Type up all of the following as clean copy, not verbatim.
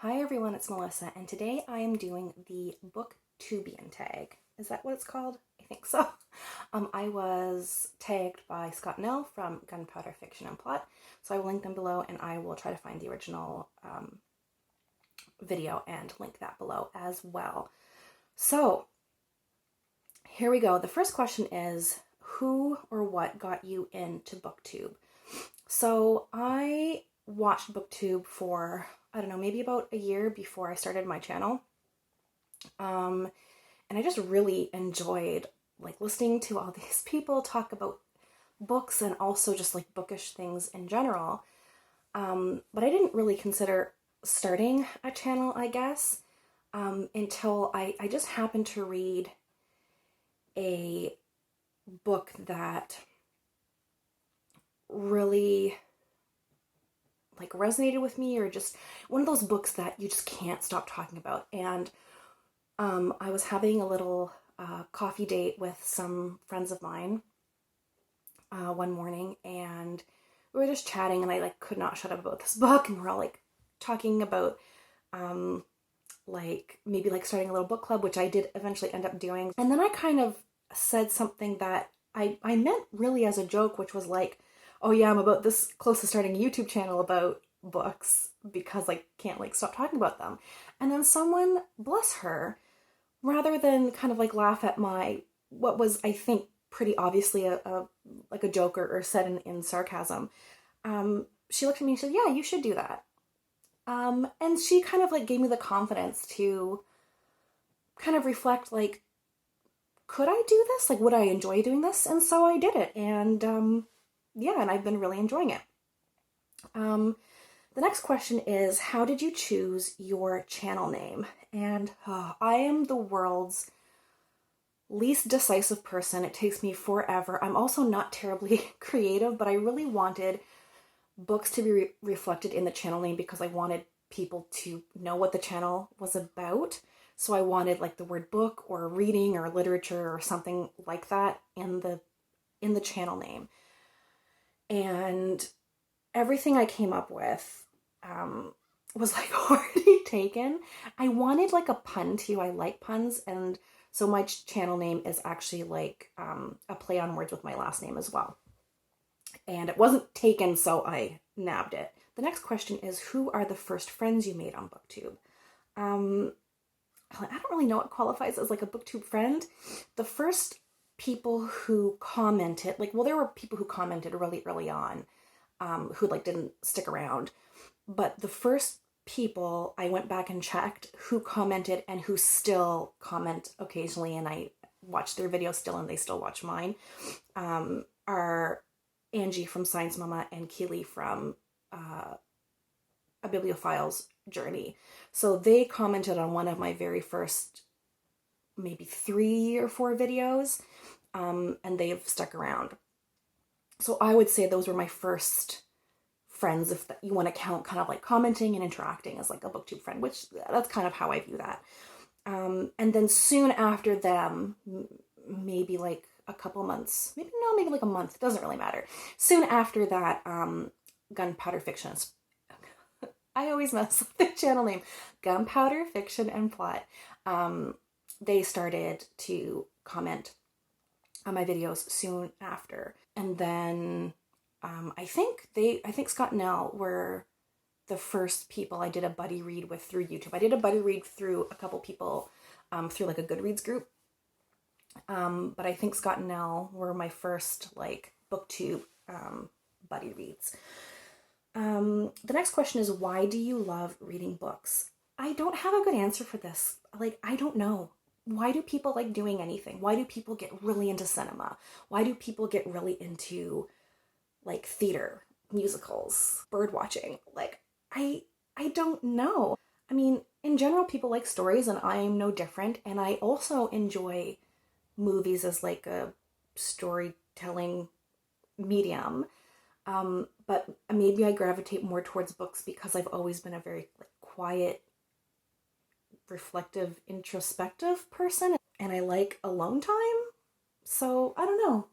Hi everyone, it's Melissa, and today I am doing the Booktubian Tag. Is that what it's called? I think so. I was tagged by Scott Nell from Gunpowder Fiction and Plot, so I will link them below, and I will try to find the original video and link that below as well. So, here we go. The first question is, who or what got you into Booktube? So, I watched Booktube for, I don't know, maybe about a year before I started my channel. And I just really enjoyed like listening to all these people talk about books and also just like bookish things in general. But I didn't really consider starting a channel, I guess, until I just happened to read a book that really like resonated with me, or just one of those books that you just can't stop talking about. And I was having a little coffee date with some friends of mine one morning, and we were just chatting, and I like could not shut up about this book, and we're all like talking about like maybe like starting a little book club, which I did eventually end up doing. And then I kind of said something that I meant really as a joke, which was like, oh yeah, I'm about this close to starting a YouTube channel about books because I can't like stop talking about them. And then someone, bless her, rather than kind of like laugh at my, what was I think pretty obviously a like a joke or said in sarcasm, she looked at me and said, yeah, you should do that. And she kind of like gave me the confidence to kind of reflect, like, could I do this? Like, would I enjoy doing this? And so I did it. And yeah, and I've been really enjoying it. The next question is, how did you choose your channel name? And I am the world's least decisive person. It takes me forever. I'm also not terribly creative, but I really wanted books to be reflected in the channel name because I wanted people to know what the channel was about. So I wanted like the word book or reading or literature or something like that in the channel name. And everything I came up with was like already taken. I wanted like a pun too. I like puns, and so my channel name is actually like a play on words with my last name as well. And it wasn't taken, so I nabbed it. The next question is, who are the first friends you made on Booktube? I don't really know what qualifies as like a Booktube friend. The first people who commented, like, well, there were people who commented really early on, who like didn't stick around. But the first people I went back and checked who commented and who still comment occasionally, and I watch their videos still and they still watch mine, are Angie from Science Mama and Keely from A Bibliophile's Journey. So they commented on one of my very first maybe 3 or 4 videos, and they've stuck around. So I would say those were my first friends, if you want to count kind of like commenting and interacting as like a Booktube friend, which that's kind of how I view that. And then soon after them, maybe like a couple months, maybe like a month, it doesn't really matter. Soon after that, Gunpowder Fiction, I always mess up the channel name, Gunpowder Fiction and Plot. They started to comment on my videos soon after. And then I think Scott and Nell were the first people I did a buddy read with through YouTube. I did a buddy read through a couple people through like a Goodreads group. But I think Scott and Nell were my first like Booktube buddy reads. The next question is, why do you love reading books? I don't have a good answer for this. Like, I don't know. Why do people like doing anything? Why do people get really into cinema? Why do people get really into like theater, musicals, bird watching? Like, I don't know. I mean, in general, people like stories, and I'm no different. And I also enjoy movies as like a storytelling medium. But maybe I gravitate more towards books because I've always been a very like quiet, reflective, introspective person, and I like alone time. So I don't know.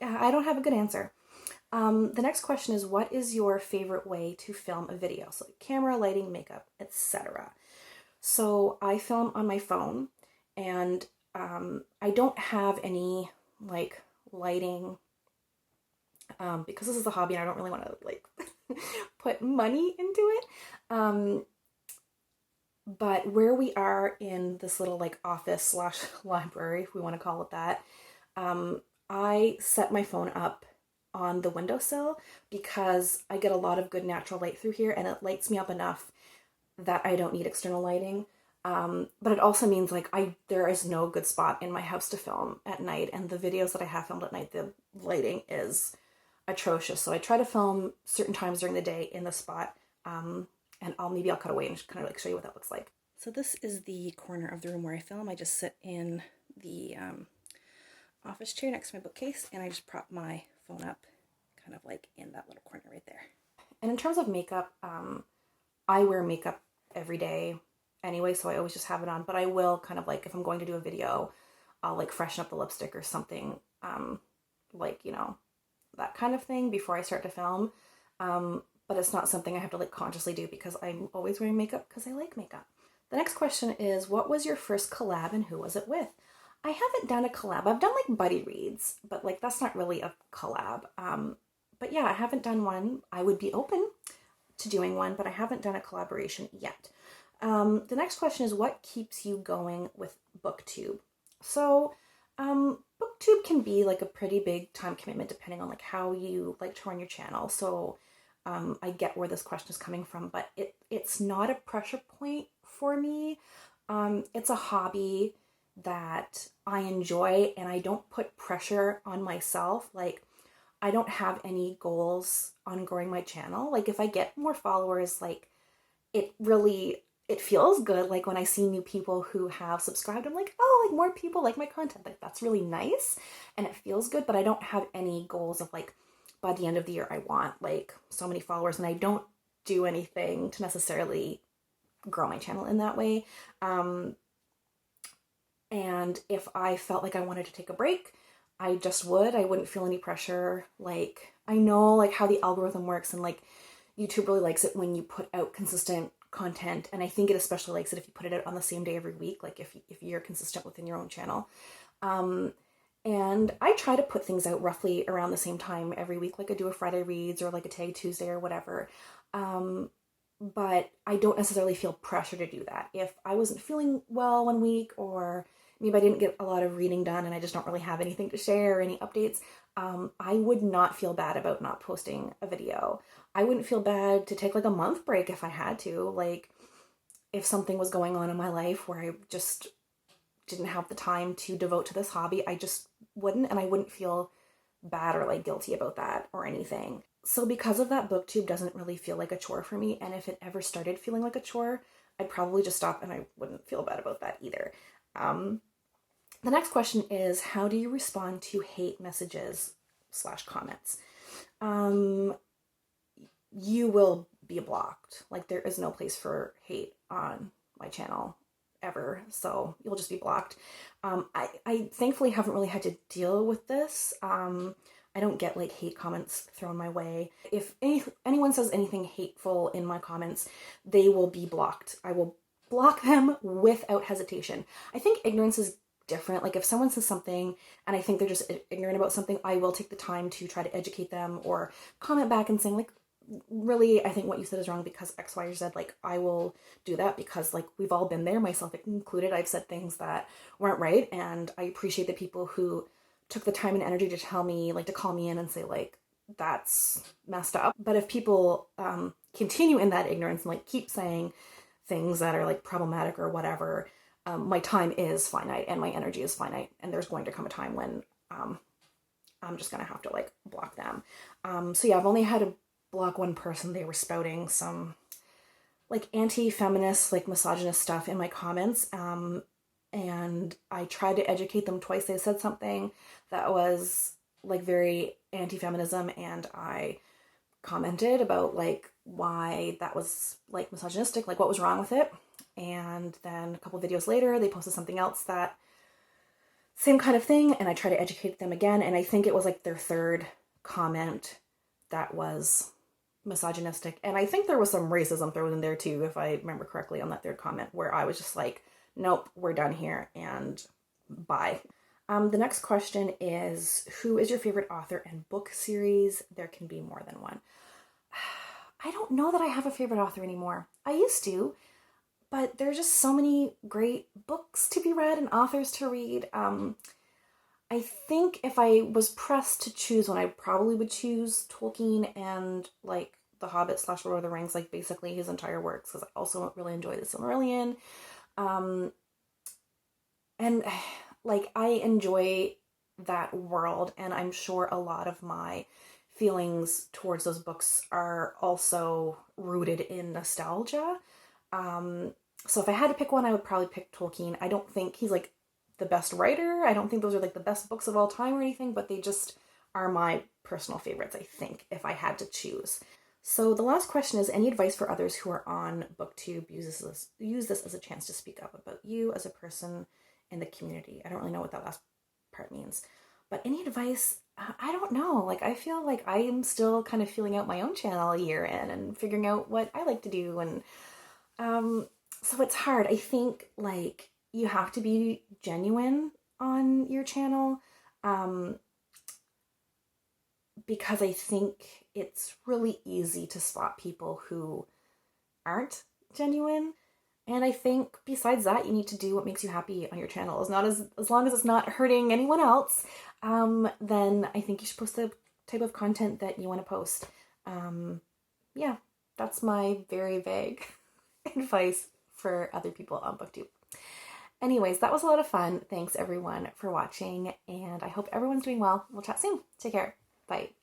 I don't have a good answer. The next question is, what is your favorite way to film a video? So like camera, lighting, makeup, etc. So I film on my phone, and I don't have any like lighting because this is a hobby and I don't really want to like put money into it. But where we are in this little like office slash library, if we want to call it that, I set my phone up on the windowsill because I get a lot of good natural light through here, and it lights me up enough that I don't need external lighting. But it also means like there is no good spot in my house to film at night, and the videos that I have filmed at night, the lighting is atrocious. So I try to film certain times during the day in the spot, and maybe I'll cut away and just kind of like show you what that looks like. So this is the corner of the room where I film. I just sit in the office chair next to my bookcase, and I just prop my phone up kind of like in that little corner right there. And in terms of makeup, I wear makeup every day anyway, so I always just have it on, but I will kind of like, if I'm going to do a video, I'll like freshen up the lipstick or something, like, you know, that kind of thing before I start to film. But it's not something I have to like consciously do because I'm always wearing makeup because I like makeup. The next question is, what was your first collab and who was it with? I haven't done a collab. I've done like buddy reads, but like that's not really a collab. But yeah, I haven't done one. I would be open to doing one, but I haven't done a collaboration yet. The next question is, what keeps you going with Booktube? So, Booktube can be like a pretty big time commitment depending on like how you like to run your channel. So, I get where this question is coming from, but it's not a pressure point for me. It's a hobby that I enjoy, and I don't put pressure on myself. Like, I don't have any goals on growing my channel. Like, if I get more followers, like, it feels good. Like, when I see new people who have subscribed, I'm like, oh, like, more people like my content. Like, that's really nice, and it feels good, but I don't have any goals of, like, by the end of the year, I want, like, so many followers, and I don't do anything to necessarily grow my channel in that way. And if I felt like I wanted to take a break, I just would. I wouldn't feel any pressure. Like, I know like how the algorithm works, and like YouTube really likes it when you put out consistent content, and I think it especially likes it if you put it out on the same day every week, like if you're consistent within your own channel. And I try to put things out roughly around the same time every week, like I do a Friday reads or like a Tag Tuesday or whatever. But I don't necessarily feel pressure to do that. If I wasn't feeling well one week, or maybe I didn't get a lot of reading done and I just don't really have anything to share or any updates, I would not feel bad about not posting a video. I wouldn't feel bad to take like a month break if I had to. Like, if something was going on in my life where I just didn't have the time to devote to this hobby, I just wouldn't, and I wouldn't feel bad or like guilty about that or anything. So because of that, Booktube doesn't really feel like a chore for me, and if it ever started feeling like a chore, I'd probably just stop, and I wouldn't feel bad about that either. The next question is, how do you respond to hate messages / comments? You will be blocked. Like, there is no place for hate on my channel ever, so you'll just be blocked. I thankfully haven't really had to deal with this. I don't get like hate comments thrown my way. If anyone says anything hateful in my comments, they will be blocked. I will block them without hesitation. I think ignorance is different. Like, if someone says something and I think they're just ignorant about something, I will take the time to try to educate them or comment back and saying like, really, I think what you said is wrong because X, Y, or Z. Like, I will do that because like we've all been there, myself included. I've said things that weren't right, and I appreciate the people who took the time and energy to tell me, like, to call me in and say like, that's messed up. But if people continue in that ignorance and like keep saying things that are like problematic or whatever, my time is finite and my energy is finite, and there's going to come a time when I'm just gonna have to like block them. So yeah, I've only had to block one person. They were spouting some like anti-feminist, like misogynist stuff in my comments, and I tried to educate them twice. They said something that was like very anti-feminism, and I commented about like why that was like misogynistic, like what was wrong with it. And then a couple videos later, they posted something else that same kind of thing, and I tried to educate them again, and I think it was like their third comment that was misogynistic. And I think there was some racism thrown in there too, if I remember correctly, on that third comment, where I was just like, nope, we're done here and bye. The next question is, who is your favorite author and book series? There can be more than one. I don't know that I have a favorite author anymore. I used to, but there's just so many great books to be read and authors to read. I think if I was pressed to choose one, I probably would choose Tolkien and like The Hobbit / Lord of the Rings, like basically his entire works, because I also really enjoy the Silmarillion. And like I enjoy that world, and I'm sure a lot of my feelings towards those books are also rooted in nostalgia. So if I had to pick one, I would probably pick Tolkien. I don't think he's like the best writer. I don't think those are like the best books of all time or anything, but they just are my personal favorites, I think, if I had to choose. So the last question is, any advice for others who are on Booktube? Use this as a chance to speak up about you as a person in the community. I don't really know what that last part means, but any advice? I don't know. Like, I feel like I am still kind of feeling out my own channel a year in and figuring out what I like to do. And so it's hard. I think like you have to be genuine on your channel, because I think it's really easy to spot people who aren't genuine. And I think besides that, you need to do what makes you happy on your channel. As long as it's not hurting anyone else, then I think you should post the type of content that you want to post. Yeah, that's my very vague advice for other people on Booktube. Anyways, that was a lot of fun. Thanks everyone for watching, and I hope everyone's doing well. We'll chat soon. Take care. Bye.